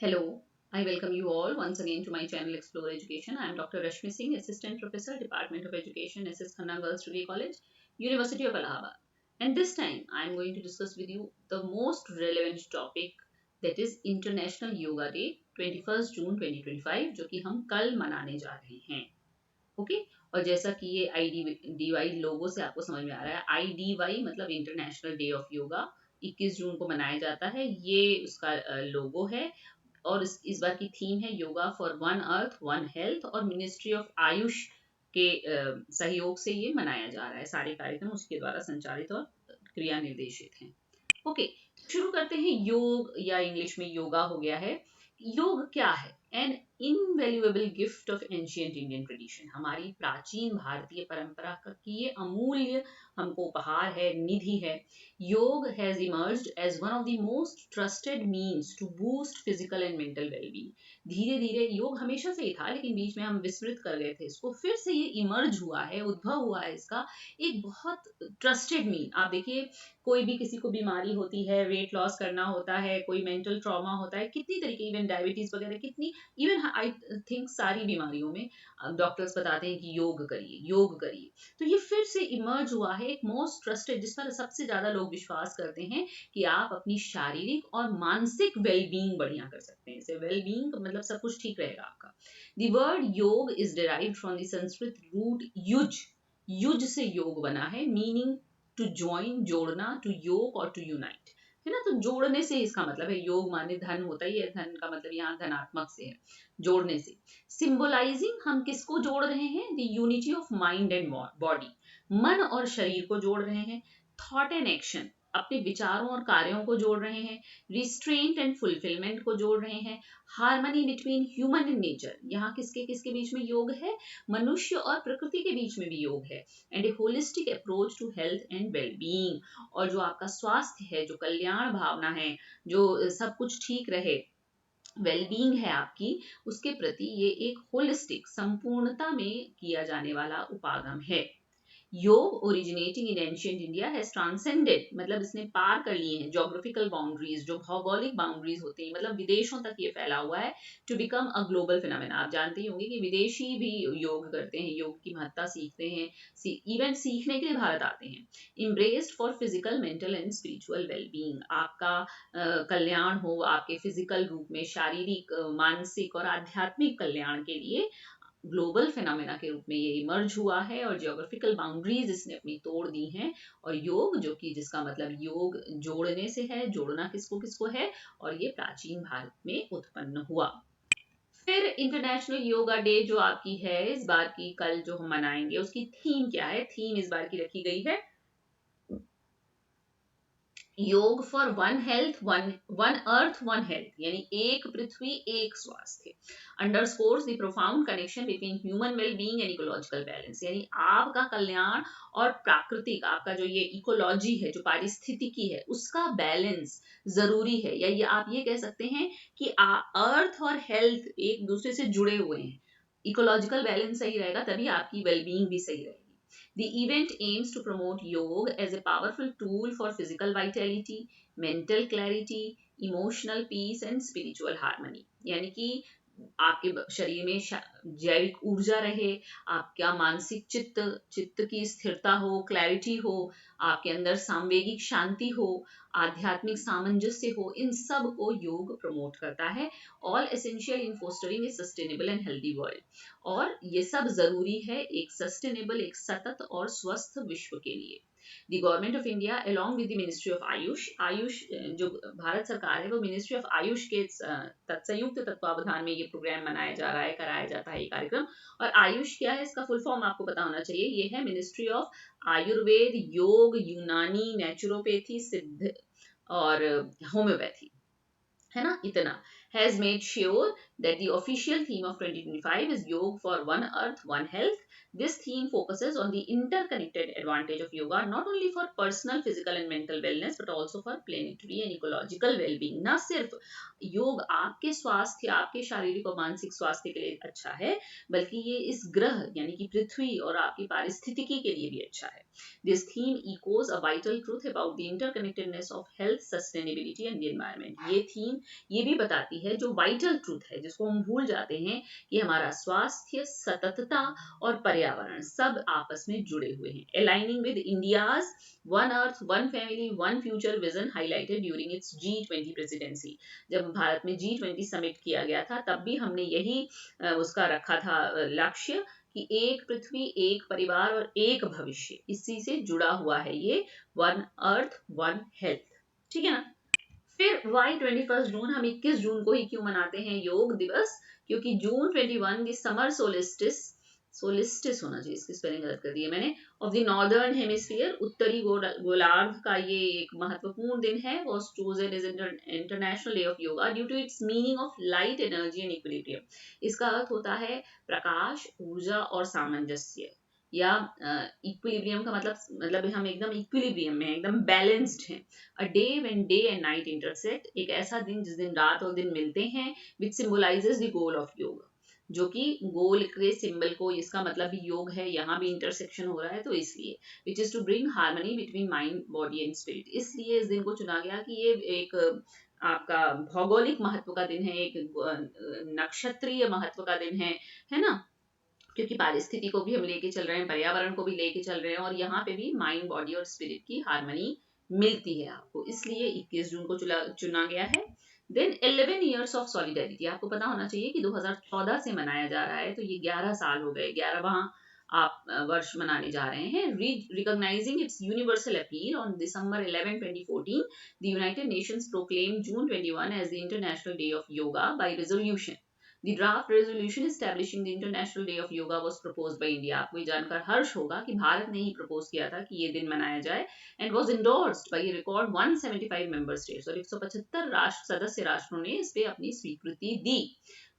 Hello, I welcome you all once again to my channel Explore Education. I am Dr. Rashmi Singh, Assistant Professor, Department of Education, SS Khanna Girls Degree College, University of Allahabad. And this time I am going to discuss with you the most relevant topic, that is International Yoga Day 21st June 2025, जो कि हम कल मनाने जा रहे हैं. Okay. और जैसा कि ये IDY लोगो से आपको समझ में आ रहा है, IDY मतलब इंटरनेशनल डे ऑफ योगा 21 जून को मनाया जाता है. ये उसका लोगो है. और इस बार की थीम है yoga for one earth one health, और मिनिस्ट्री ऑफ आयुष के सहयोग से ये मनाया जा रहा है. सारे कार्यक्रम उसके द्वारा संचालित और क्रिया निर्देशित हैं. ओके, शुरू करते हैं. योग या इंग्लिश में योगा हो गया है. योग क्या है? An invaluable gift of ancient Indian tradition. हमारी प्राचीन भारतीय परंपरा का की ये अमूल्य हमको उपहार है, निधि है. Yoga has emerged as one of the most trusted means to boost physical and mental wellbeing. धीरे धीरे योग हमेशा से ही था, लेकिन बीच में हम विस्मृत कर गए थे इसको. फिर से ये इमर्ज हुआ है, उद्भव हुआ है इसका एक बहुत ट्रस्टेड मीन. आप देखिए, कोई भी किसी को बीमारी होती है, वेट लॉस करना होता है, कोई मेंटल ट्रॉमा होता है, कितनी तरीके, इवन डायबिटीज वगैरह, कितनी, इवन आई थिंक सारी बीमारियों में डॉक्टर्स बताते हैं कि योग करिए, योग करिए. तो ये फिर से इमर्ज हुआ है एक मोस्ट ट्रस्टेड, जिस पर सबसे ज्यादा लोग विश्वास करते हैं कि आप अपनी शारीरिक और मानसिक वेलबींग बढ़िया कर सकते हैं. इसे वेलबींग मतलब सब कुछ ठीक रहेगा आपका. The word yoga is derived from the Sanskrit root युज. युज से योग बना है, मीनिंग टू ज्वाइन, जोड़ना, टू योग और टू यूनाइट, है ना. तो जोड़ने से इसका मतलब है, योग माने धन होता ही है, धन का मतलब यहाँ धनात्मक से है, जोड़ने से. सिंबलाइजिंग, हम किसको जोड़ रहे हैं? The unity of mind and body. मन और शरीर को जोड़ रहे हैं. थॉट एंड एक्शन, अपने विचारों और कार्यों को जोड़ रहे हैं. रिस्ट्रेंट एंड फुलफिलमेंट को जोड़ रहे हैं. Harmony between human and nature, यहाँ किसके किसके बीच में योग है? मनुष्य और प्रकृति के बीच में भी योग है. And a holistic approach to health and wellbeing, और जो आपका स्वास्थ्य है, जो कल्याण भावना है, जो सब कुछ ठीक रहे, वेलबींग है आपकी, उसके प्रति ये एक होलिस्टिक, संपूर्णता में किया जाने वाला उपागम है. योग originating in ancient India has transcended, मतलब इसने पार कर लिए हैं ज्योग्राफिकल बाउंड्रीज, जो भौगोलिक बाउंड्रीज होती हैं, मतलब विदेशों तक ये फैला हुआ है, to become a global phenomena. आप जानते ही होंगे कि विदेशी भी योग करते हैं, योग की महत्ता सीखते हैं, इवन सीखने के लिए भारत आते हैं. इम्ब्रेस्ड for physical, mental and spiritual wellbeing, आपका कल्याण हो, आपके फिजिकल रूप में, शारीरिक, मानसिक और आध्यात्मिक कल्याण के लिए ग्लोबल फिनोमेना के रूप में ये इमर्ज हुआ है. और जियोग्राफिकल बाउंड्रीज इसने अपनी तोड़ दी हैं. और योग, जो कि जिसका मतलब योग जोड़ने से है, जोड़ना किसको किसको है, और ये प्राचीन भारत में उत्पन्न हुआ. फिर इंटरनेशनल योगा डे जो आपकी है इस बार की, कल जो हम मनाएंगे, उसकी थीम क्या है? थीम इस बार की रखी गई है योग for one health, one earth one health, यानी एक पृथ्वी एक स्वास्थ्य. Underscores the profound connection between human wellbeing and ecological balance, यानी आपका कल्याण और प्राकृतिक, आपका जो ये इकोलॉजी है, जो पारिस्थितिकी है, उसका बैलेंस जरूरी है. या ये आप ये कह सकते हैं कि अर्थ और हेल्थ एक दूसरे से जुड़े हुए हैं. इकोलॉजिकल बैलेंस सही रहेगा तभी आपकी वेलबींग भी सही रहेगी. The event aims to promote yoga as a powerful tool for physical vitality, mental clarity, emotional peace and spiritual harmony. यानी कि आपके शरीर में जैविक ऊर्जा रहे, आपका मानसिक चित्त की स्थिरता हो, क्लैरिटी हो, आपके अंदर सांवेगिक शांति हो, आध्यात्मिक सामंजस्य हो, इन सब को योग प्रमोट करता है. All essential in fostering A sustainable and healthy world, और ये सब जरूरी है एक सस्टेनेबल, एक सतत और स्वस्थ विश्व के लिए. The government of India along with the ministry of Ayush, Ayush जो भारत सरकार है, वो मिनिस्ट्री ऑफ आयुष के संयुक्त तत्वावधान में ये प्रोग्राम मनाया जा रहा है, कराया जाता है ये कार्यक्रम. और आयुष क्या है, इसका फुल फॉर्म आपको पता होना चाहिए. ये है मिनिस्ट्री ऑफ आयुर्वेद, योग, यूनानी, नेचुरोपैथी, सिद्ध और होम्योपैथी, है ना. इतना has made sure that the official theme of 2025 is Yoga for One Earth, One Health. This theme focuses on the interconnected advantage of yoga, not only for personal physical and mental wellness but also for planetary and ecological well-being. ना सिर्फ योग आपके स्वास्थ्य, आपके शारीरिक और मानसिक स्वास्थ्य के लिए अच्छा है, बल्कि ये इस ग्रह यानी कि पृथ्वी और आपकी पारिस्थितिकी के लिए भी अच्छा है. This theme echoes a vital truth about the interconnectedness of health, sustainability and the environment. ये थीम ये भी बताती है, जो वाइटल ट्रूथ है, जिसको हम भूल जाते हैं कि हमारा स्वास्थ्य, सततता और पर्यावरण सब आपस में जुड़े हुए हैं. Aligning with India's one earth one family one future vision highlighted during its G20 presidency. जब भारत में G20 समिट किया गया था तब भी हमने यही उसका रखा था लक्ष्य कि एक पृथ्वी, एक परिवार और एक भविष्य. इसी से जुड़ा हुआ है ये वन अर्थ वन हेल्थ. ठीक है ना. फिर वाई 21 जून, हम 21 जून को ही क्यों मनाते हैं योग दिवस? क्योंकि जून 21 द समर सोलिस्टिस, सोलिस्टिस होना चाहिए, इसकी स्पेलिंग गलत कर दी है मैंने, ऑफ द नॉर्दर्न हेमिस्फीयर, उत्तरी गोलार्ध का ये एक महत्वपूर्ण दिन है, was chosen as International Day of Yoga due to its meaning of light, energy and equilibrium. इसका अर्थ होता है प्रकाश, ऊर्जा और सामंजस्य, या इक्विलिब्रियम का मतलब हम एकदम इक्विलिब्रियम में, एकदम बैलेंस्ड हैं. A day when day and night intersect, एक ऐसा दिन जिस दिन रात और दिन मिलते हैं, विच सिंबलाइजेस द गोल ऑफ योग, जो कि गोल के सिंबल को, इसका मतलब भी योग है, यहाँ भी इंटरसेक्शन हो रहा है, तो इसलिए which is to bring harmony between mind, body and spirit. इसलिए इस दिन को चुना गया कि ये एक आपका भौगोलिक महत्व का दिन है, एक नक्षत्रीय महत्व का दिन है ना, क्योंकि पारिस्थिति को भी हम लेके चल रहे हैं, पर्यावरण को भी लेके चल रहे हैं, और यहाँ पे भी माइंड, बॉडी और स्पिरिट की हार्मनी मिलती है आपको, इसलिए 21 जून को चुना गया है. Then 11 years of solidarity. आपको पता होना चाहिए कि 2014 से मनाया जा रहा है, तो ये 11 साल हो गए, 11वां आप वर्ष मनाने जा रहे हैं. Recognising its universal appeal, on December 11, 2014 the United Nations proclaim June 21 as the International Day of Yoga by resolution. The draft resolution establishing the International Day of Yoga was proposed by India. आपको ये जानकर हर्ष होगा कि भारत ने ही propose किया था कि ये दिन मनाया जाए, and was endorsed by a record 175 member states. और 175 सदस्य राष्ट्रों ने इस पे अपनी स्वीकृति दी.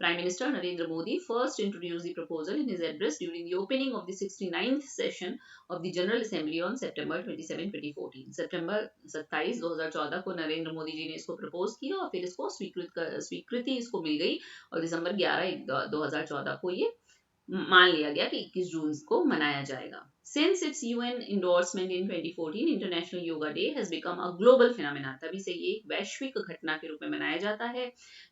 Prime Minister Narendra Modi first introduced the proposal in his address during the opening of the 69th session of the General Assembly on September 27, 2014. सितंबर 27, 2014 को नरेंद्र मोदी जी ने इसको प्रपोज किया और फिर इसको स्वीकृति इसको मिल गई, और दिसंबर 11, 2014 को ये मान लिया गया कि 21 जून को मनाया जाएगा. Since its UN endorsement in 2014, International Yoga Day has become a global phenomenon. तभी से ये एक वैश्विक घटना के रूप में मनाया जाता है.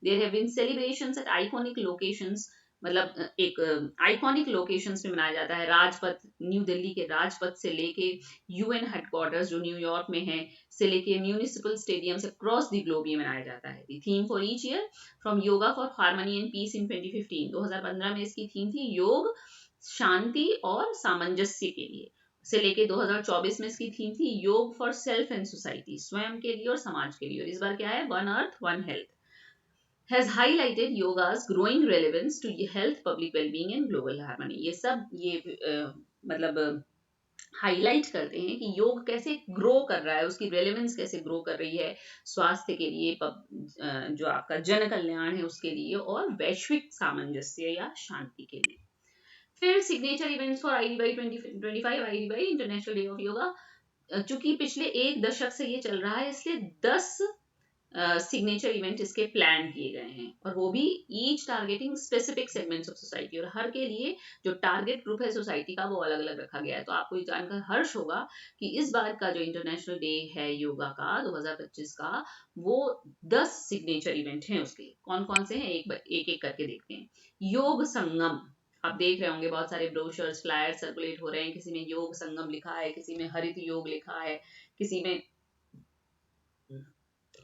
There have been celebrations at iconic locations, मतलब एक आइकॉनिक लोकेशंस पे मनाया जाता है. राजपथ, न्यू दिल्ली के राजपथ से लेके UN हेडक्वार्टर्स जो न्यूयॉर्क में है से लेके municipal stadiums across the globe ये मनाया जाता है. The theme for each year, from yoga for harmony and peace in 2015. 2015 में इसकी थीम थी योग, शांति और सामंजस्य के लिए, से लेके 2024 में इसकी थीम थी योग फॉर सेल्फ एंड सोसाइटी, स्वयं के लिए और समाज के लिए. और इस बार क्या है, one earth one health. Has highlighted yoga's growing relevance to health, public well-being and global harmony. ये सब मतलब हाईलाइट करते हैं कि योग कैसे ग्रो कर रहा है, उसकी रेलेवेंस कैसे ग्रो कर रही है स्वास्थ्य के लिए, जो आपका जन कल्याण है उसके लिए, और वैश्विक सामंजस्य या शांति के लिए. फिर signature events for IDY 2025, IDY international Day of yoga. चूंकि पिछले एक दशक से ये चल रहा है, इसलिए 10 सिग्नेचर इवेंट इसके प्लान किए गए हैं, और वो भी each targeting specific segments of society, और हर के लिए जो टारगेट ग्रुप है सोसाइटी का वो अलग अलग रखा गया है. तो आपको ये जानकर हर्ष होगा कि इस बार का जो इंटरनेशनल डे है योगा का 2025 का, वो 10 सिग्नेचर इवेंट हैं. उसके कौन कौन से हैं एक एक करके देखते हैं. योग संगम, आप देख रहे होंगे बहुत सारे ब्रोशर्स, फ्लायर्स सर्कुलेट हो रहे हैं, किसी में योग संगम लिखा है, किसी में हरित योग लिखा है, किसी में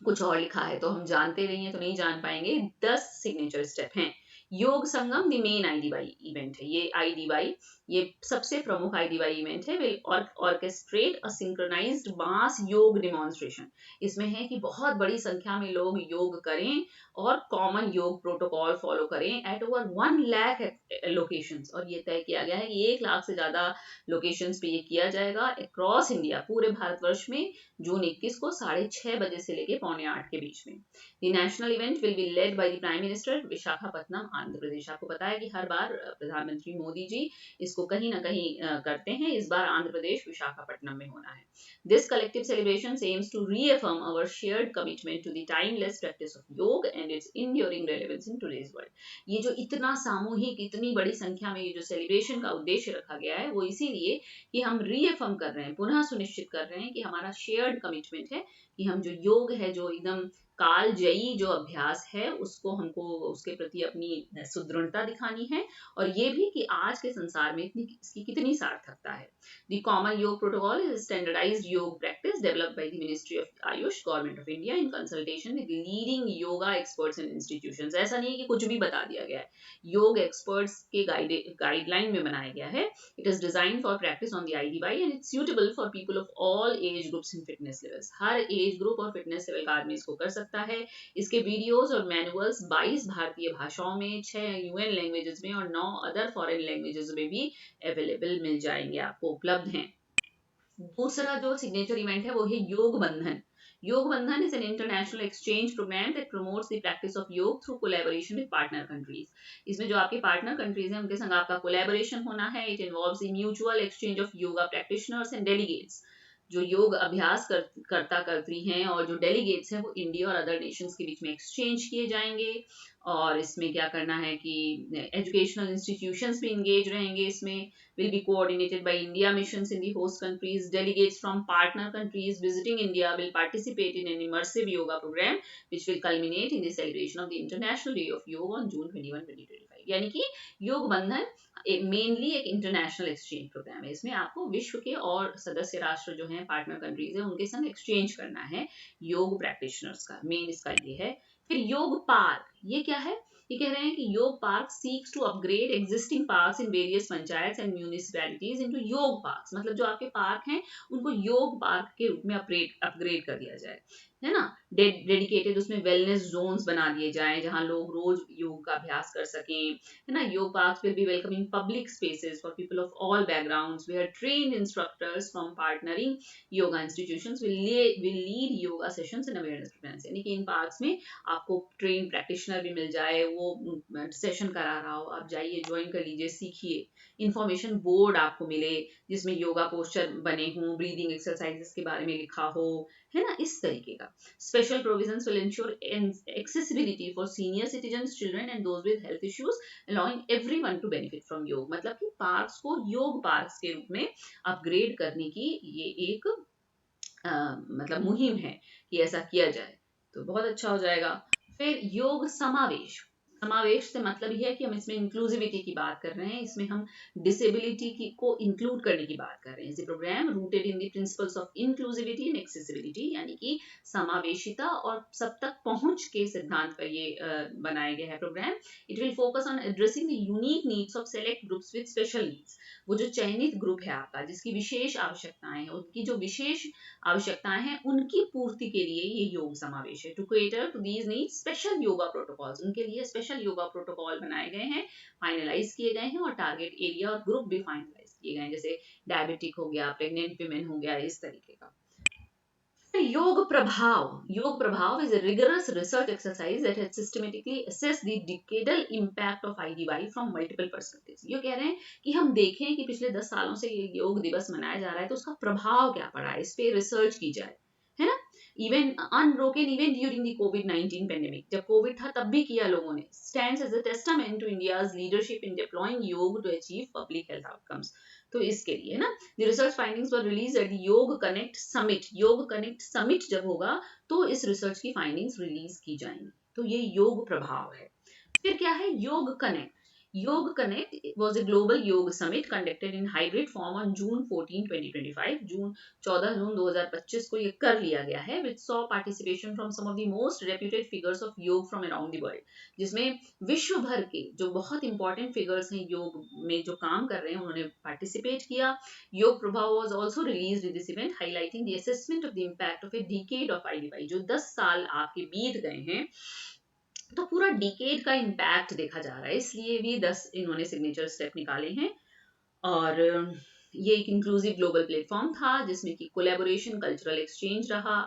कुछ और लिखा है, तो हम जानते नहीं है तो नहीं जान पाएंगे. 10 सिग्नेचर स्टेप हैं. योग संगम द मेन IDY इवेंट है. ये IDY, ये सबसे प्रमुख IDY इवेंट है. विल ऑर्केस्ट्रेट अ सिंक्रोनाइज्ड मास योग डेमोन्स्ट्रेशन. इसमें है कि बहुत बड़ी संख्या में लोग योग करें और कॉमन योग प्रोटोकॉल फॉलो करें एट ओवर 1 लाख लोकेशंस. और ये तय किया गया है कि 1 लाख से ज्यादा लोकेशंस पे ये किया जाएगा अक्रॉस इंडिया, पूरे भारतवर्ष में, जून 21 को 6:30 बजे से लेके 7:45 के बीच में. The national event will be led by the prime minister, Visakhapatnam, Andhra Pradesh. आपको पता है कि हर बार प्रधानमंत्री मोदी जी इसको कहीं ना कहीं करते हैं. इस बार आंध्र प्रदेश विशाखापट्टनम में होना है. This collective celebration aims to reaffirm our shared commitment to the timeless practice of yoga and its enduring relevance in today's world. ये जो इतना सामूहिक, इतनी बड़ी संख्या में ये जो सेलिब्रेशन का उद्देश्य रखा गया है, वो इसीलिए कि हम रीअफर्म कर रहे हैं, पुनः सुनिश्चित कर रहे हैं कि हमारा शेयर्ड कमिटमेंट है कि हम जो योग है, जो एकदम कालजयी जो अभ्यास है, उसको हमको उसके प्रति अपनी सुदृढ़ता दिखानी है, और ये भी कि आज के संसार में इसकी कितनी सार्थकता है। द कॉमन योग प्रोटोकॉल इज स्टैंडर्डाइज्ड योग practice developed by the ministry of Ayush, government of India, in consultation with leading yoga experts and institutions. ऐसा नहीं है कि कुछ भी बता दिया गया है, योग एक्सपर्ट्स के गाइडलाइन में बनाया गया है। It is designed for practice on the IDY and it's suitable for people of all age groups and fitness levels. Her age group और फिटनेस लेवल का आदमी इसको कर सकता है। इसके वीडियोस और मैनुअल्स 22 भारतीय भाषाओं में, 6 यूएन लैंग्वेजेस में और 9 अदर फॉरेन लैंग्वेजेस में भी अवेलेबल मिल जाएंगे, आपको उपलब्ध हैं। दूसरा जो सिग्नेचर इवेंट है वो है योग बंधन। योग बंधन is an international exchange program that promotes the practice of yoga through collaboration with partner countries. इसमें जो आपके पार्टनर कंट्रीज हैं उनके संग आपका कोलैबोरेशन होना है। It involves the mutual exchange of yoga practitioners and delegates. जो योग अभ्यास करता करती हैं और जो डेलीगेट्स हैं वो इंडिया और अदर नेशंस के बीच में एक्सचेंज किए जाएंगे। और इसमें क्या करना है कि एजुकेशनल इंस्टीट्यूशंस भी इंगेज रहेंगे। इसमें will be coordinated by India missions in the host countries. Delegates from partner countries visiting India will participate in an immersive yoga program which will culminate in the celebration of the International Day of Yoga on June 21, 2025. यानी कि योग बंधन mainly एक international exchange programme है। इसमें आपको विश्व के और सदस्य राष्ट्र जो हैं, पार्टनर कंट्रीज हैं, उनके संग एक्सचेंज करना है योग प्रैक्टिशनर्स का। मेन इसका ये है। फिर योग पार्क, ये क्या है? ये कह रहे हैं कि yoga park seeks to upgrade existing parks in various panchayat and municipalities into yoga parks. मतलब जो आपके पार्क हैं उनको योग पार्क के रूप में अपग्रेड कर दिया जाए, है ना। डेडिकेटेड उसमें वेलनेस जोन्स बना दिए जाएं जहां लोग रोज योग का अभ्यास कर सकें, है ना। Yoga parks will be welcoming public spaces for people of all backgrounds where trained instructors from partnering yoga institutions will lead yoga sessions and awareness programs. यानी कि इन पार्क्स में आपको ट्रेन प्रैक्टिशनर भी मिल जाए, वो सेशन करा रहा हो, आप जाइए, ज्वाइन कर लीजिए, सीखिए। इंफॉर्मेशन बोर्ड आपको मिले जिसमें योगा पोस्चर बने हों, ब्रीदिंग एक्सरसाइजेस के बारे में लिखा हो, है ना, इस तरीके का। Special provisions will ensure accessibility for senior citizens, children and those with health issues, allowing everyone to benefit from yoga. मतलब कि पार्क्स को योग पार्क्स के रूप में अपग्रेड करने की ये एक मतलब मुहिम है कि ऐसा किया जाए, तो बहुत अच्छा हो जाएगा। फिर योग समावेश। समावेश से मतलब यह है कि हम इसमें इंक्लूसिविटी की बात कर रहे हैं। इसमें हम डिसेबिलिटी की को इंक्लूड करने की बात कर रहे हैं। Program rooted in the principles of inclusivity and accessibility, यानी कि समावेशिता और सब तक पहुंच के सिद्धांत पर ये बनाया गया है program. It will focus on addressing the unique needs of select groups with special needs. वो जो चयनित ग्रुप है आपका, जिसकी विशेष आवश्यकताएं हैं, उनकी जो विशेष आवश्यकताएं हैं, उनकी पूर्ति के लिए ये योग समावेश है। To cater to these needs special yoga protocols, उनके लिए स्पेशल योगा प्रोटोकॉल बनाए गए हैं, फाइनलाइज किए गए हैं, और टारगेट एरिया और ग्रुप भी फाइनलाइज किए गए हैं, जैसे डायबिटिक हो गया, प्रेग्नेंट विमेन हो गया, इस तरीके का। योग प्रभाव। योग प्रभाव is a rigorous research exercise that has systematically assessed the decadal impact of IDY from multiple perspectives. ये कह रहे हैं कि हम देखें कि पिछले 10 सालों से ये योग दिवस मनाया जा रहा है, तो उसका प्रभाव क्या पड़ा है, इस पे रिसर्च की जाए, है ना। Even unbroken even during the कोविड-19 पेंडेमिक, जब कोविड था तब भी किया लोगों ने। Stands as a testament to India's leadership in deploying yoga to achieve public health outcomes. तो इसके लिए ना, the research findings were released at the योग कनेक्ट समिट। योग कनेक्ट समिट जब होगा तो इस रिसर्च की फाइंडिंग्स रिलीज की जाएंगी। तो ये योग प्रभाव है। फिर क्या है योग कनेक्ट। योग कनेक्ट was a global योग summit conducted in hybrid form on June 14, 2025. जून 2025 को ये कर लिया गया है, which saw participation from some of the most reputed figures of योग from around the world, जिसमें विश्व भर के जो बहुत इंपॉर्टेंट फिगर्स हैं योग में जो काम कर रहे हैं, उन्होंने पार्टिसिपेट किया। योग प्रभाव was also released in this event, highlighting the assessment of the impact of a decade of IDY। जो 10 साल आपके बीत गए हैं, तो पूरा डिकेड का इम्पैक्ट देखा जा रहा है, इसलिए भी 10 इन्होंने सिग्नेचर स्टेप निकाले हैं। और ये एक इंक्लूसिव ग्लोबल प्लेटफॉर्म था जिसमें कि कोलैबोरेशन, कल्चरल एक्सचेंज रहा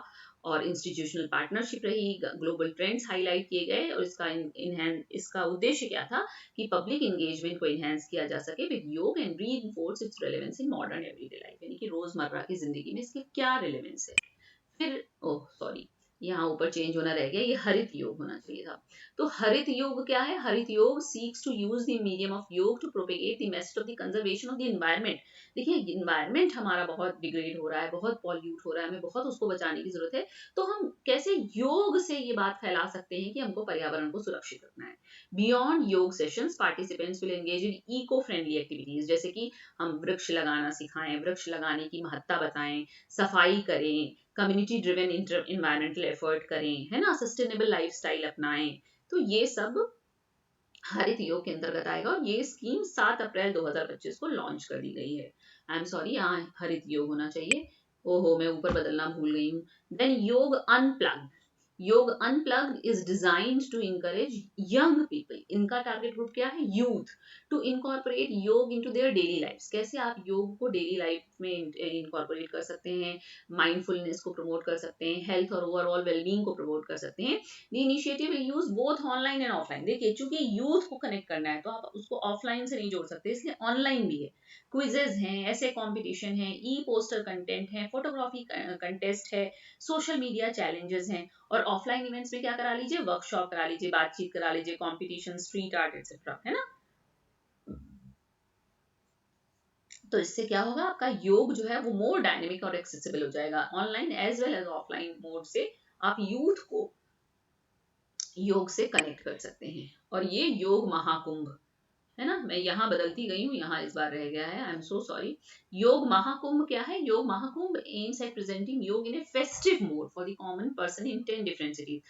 और इंस्टीट्यूशनल पार्टनरशिप रही, ग्लोबल ट्रेंड्स हाईलाइट किए गए, और इसका उद्देश्य क्या था कि पब्लिक एंगेजमेंट को इनहेंस किया जा सके विद योग and reinforce it's relevance in modern everyday life, यानी कि रोजमर्रा की जिंदगी में इसके क्या रेलेवेंस है। फिर यहाँ ऊपर चेंज होना रह गया, ये हरित योग होना चाहिए था। तो हरित योग क्या है? Harit Yog seeks to use the medium of yoga to propagate the message of the conservation of the environment. देखिए इन्वायरमेंट हमारा बहुत डिग्रेड हो रहा है, बहुत पॉल्यूट हो रहा है, हमें बहुत उसको बचाने की जरूरत है। तो हम कैसे योग से ये बात फैला सकते हैं कि हमको पर्यावरण को सुरक्षित रखना है। Beyond yoga sessions participants will engage in eco friendly activities, जैसे कि हम वृक्ष लगाना सिखाएं, वृक्ष लगाने की महत्ता बताएं, सफाई करें, कम्युनिटी ड्रिवन इन्वायरमेंटल एफर्ट करें, है ना, सस्टेनेबल लाइफस्टाइल अपनाएं। तो ये सब हरित योग के अंतर्गत आएगा और ये स्कीम 7 अप्रैल 2025 को लॉन्च कर दी गई है। आई एम सॉरी, यहाँ हरित योग होना चाहिए। ओहो, मैं ऊपर बदलना भूल गई हूँ। Then yoga unplugged. Yoga unplugged is designed to encourage young people. इनका टारगेट ग्रुप क्या है? Youth. To incorporate yoga into their daily lifes. कैसे आप योग को डेली लाइफ में इनकॉर्पोरेट कर सकते हैं, माइंडफुलनेस को प्रमोट कर सकते हैं, हेल्थ और ओवरऑल वेलबींग को प्रमोट कर सकते हैं। The initiative will use both online and offline. देखिए चूंकि यूथ को कनेक्ट करना है तो आप उसको ऑफलाइन से नहीं जोड़ सकते, इसलिए ऑनलाइन भी है। क्विजेज हैं, ऐसे कंपटीशन है, ई पोस्टर कंटेंट है, फोटोग्राफी कंटेस्ट है, सोशल मीडिया चैलेंजेस हैं। और ऑफलाइन इवेंट्स में क्या करा लीजिए? वर्कशॉप करा लीजिए, बातचीत करा लीजिए, कॉम्पिटिशन, स्ट्रीट आर्ट एक्सेट्रा, है ना। तो इससे क्या होगा? आपका योग जो है वो मोर डायनेमिक और एक्सेसिबल हो जाएगा। Online as well as offline mode से आप यूथ को योग से कनेक्ट कर सकते हैं। और ये योग महाकुंभ है ना, मैं यहाँ बदलती गई हूँ, यहाँ इस बार रह गया है, आई एम सो सॉरी। योग महाकुंभ क्या है? योग Mahakumbh AIIMS at presenting yoga in a festive mode for the common person in 10 different cities.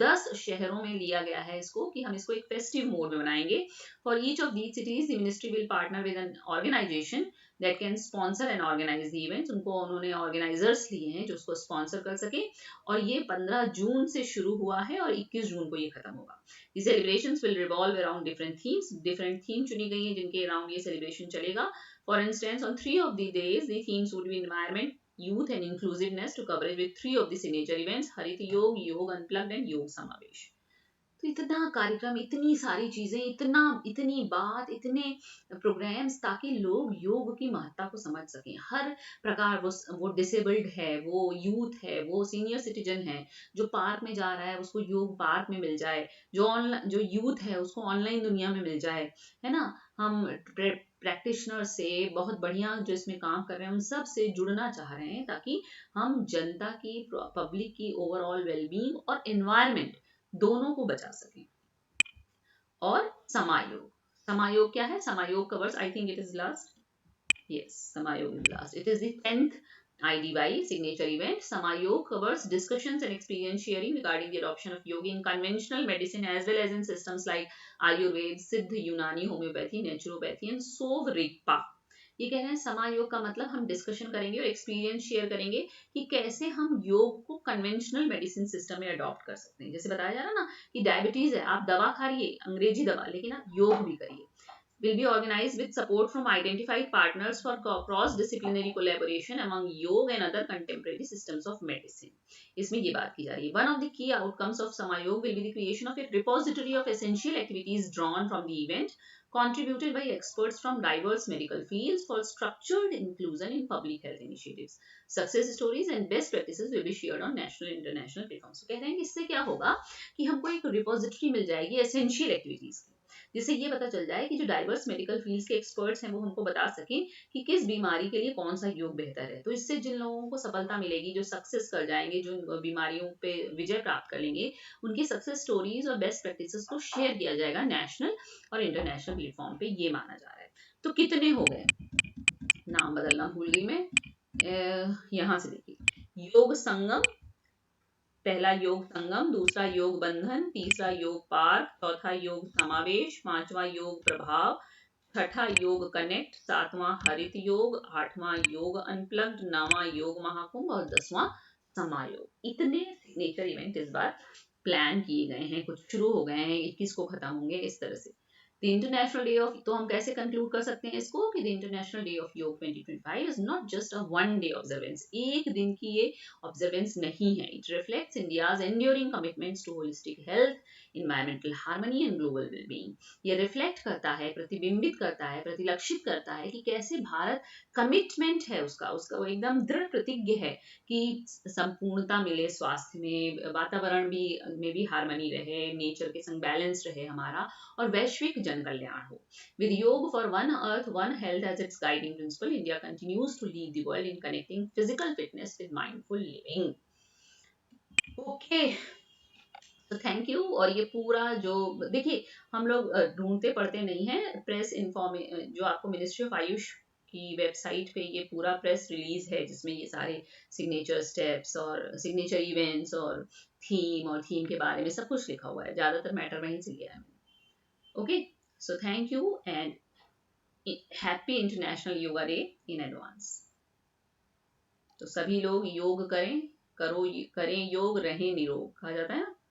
10 शहरों में लिया गया है इसको कि हम इसको एक फेस्टिव मोड में बनाएंगे। For each of these cities the ministry will partner with an organization that can sponsor and organize the events. उनको उन्होंने ऑर्गेनाइजर्स लिए हैं जो उसको स्पॉन्सर कर सके। और ये 15 जून से शुरू हुआ है और 21 जून को ये खत्म होगा। The celebrations will revolve around different themes. Different theme चुनी गई है जिनके अराउंड ये celebration चलेगा. For instance, on 3 of the days, the themes would be environment, youth and inclusiveness to coverage with 3 of the signature events: Harit Yog, Yog Unplugged and Yog Samavesh. तो इतना कार्यक्रम, इतनी सारी चीजें, इतनी बात, इतने प्रोग्राम्स, ताकि लोग योग की महत्ता को समझ सकें। हर प्रकार, वो डिसेबल्ड है, वो यूथ है, वो सीनियर सिटीजन है, जो पार्क में जा रहा है उसको योग पार्क में मिल जाए, जो यूथ है उसको ऑनलाइन दुनिया में मिल जाए, है ना। हम प्रैक्टिशनर से, बहुत बढ़िया जो इसमें काम कर रहे हैं, उन सब से जुड़ना चाह रहे हैं ताकि हम जनता की, पब्लिक की ओवरऑल वेलबींग और एनवायरमेंट दोनों को बचा सकें। और समायोग, समायोग क्या है? Samayog covers, I think it is last, yes, Samayog is last. It is the 10th IDY signature event. Samayog covers discussions and experience sharing regarding the adoption of yoga in conventional medicine as well as in systems like Ayurveda, Siddha, Unani, homeopathy, naturopathy and Sovrigpa. ये कह रहे हैं समायोग का मतलब हम discussion करेंगे और experience share करेंगे कि कैसे हम योग को कन्वेंशनल मेडिसिन सिस्टम में अडॉप्ट कर सकते हैं। जैसे बताया जा रहा ना कि डायबिटीज है, आप दवा खा रही है, अंग्रेजी दवा, लेकिन आप योग भी करिए। Will be organized with support from identified partners for cross-disciplinary collaboration among yoga and other contemporary systems of medicine. इसमें ये बात की जा रही है. One of the key outcomes of Samayog will be the creation of a repository of essential activities drawn from the event, contributed by experts from diverse medical fields for structured inclusion in public health initiatives. Success stories and best practices will be shared on national and international platforms. तो कह रहे हैं कि इससे क्या होगा कि हमको एक रिपोजिटरी मिल जाएगी एसेंशियल एक्टिविटीज की, जिससे ये पता चल जाए कि जो डाइवर्स मेडिकल फील्ड्स के एक्सपर्ट्स हैं वो हमको बता सकें कि किस बीमारी के लिए कौन सा योग बेहतर है। तो इससे जिन लोगों को सफलता मिलेगी, जो सक्सेस कर जाएंगे, जो बीमारियों पे विजय प्राप्त कर लेंगे, उनकी सक्सेस स्टोरीज और बेस्ट प्रैक्टिसेस को शेयर किया जाएगा नेशनल और इंटरनेशनल प्लेटफॉर्म पे, ये माना जा रहा है। तो कितने हो गए? नाम बदलना भूल गई मैं, यहाँ से देखिए, योग संगम, पहला योग संगम, दूसरा योग बंधन, तीसरा योग पार्क, चौथा योग समावेश, पांचवा योग प्रभाव, छठा योग कनेक्ट, सातवां हरित योग, आठवां योग अनप्लग्ड, नौवां योग महाकुंभ और 10वां समायोग। इतने सिग्नेचर इवेंट इस बार प्लान किए गए हैं, कुछ शुरू हो गए हैं, 21 को खत्म होंगे, इस तरह से द इंटरनेशनल डे ऑफ, तो हम कैसे कंक्लूड कर सकते हैं इसको कि the International Day of yoga 2025 is not just a one day observance, एक दिन की ये ऑब्जर्वेंस नहीं है. It reflects India's enduring commitments to holistic health, environmental harmony and global wellbeing. ये रिफ्लेक्ट करता है, प्रतिबिंबित करता है, प्रतिलक्षित करता है कि कैसे भारत कमिटमेंट है उसका उसका वो एकदम दृढ़ प्रतिज्ञ है कि संपूर्णता मिले स्वास्थ्य में, वातावरण भी में भी हार्मनी रहे, नेचर के संग बैलेंस रहे हमारा, और वैश्विक जन कल्याण हो. With Yoga for One Earth, One Health as its guiding principle, India continues to lead the world in connecting physical fitness with mindful living. Okay, तो थैंक यू. और ये पूरा जो देखिए, हम लोग ढूंढते पढ़ते नहीं हैं, प्रेस इन्फॉर्मे जो आपको मिनिस्ट्री ऑफ आयुष की वेबसाइट पे ये पूरा प्रेस रिलीज है जिसमें ये सारे सिग्नेचर स्टेप्स और सिग्नेचर इवेंट्स और थीम के बारे में सब कुछ लिखा हुआ है. ज़्यादातर मैटर वहीं से लिया है मैंने. Okay, so thank you and happy international yoga day in advance. तो सभी लोग योग करें, करें योग, रहें निरोग, कहा जाता है ना.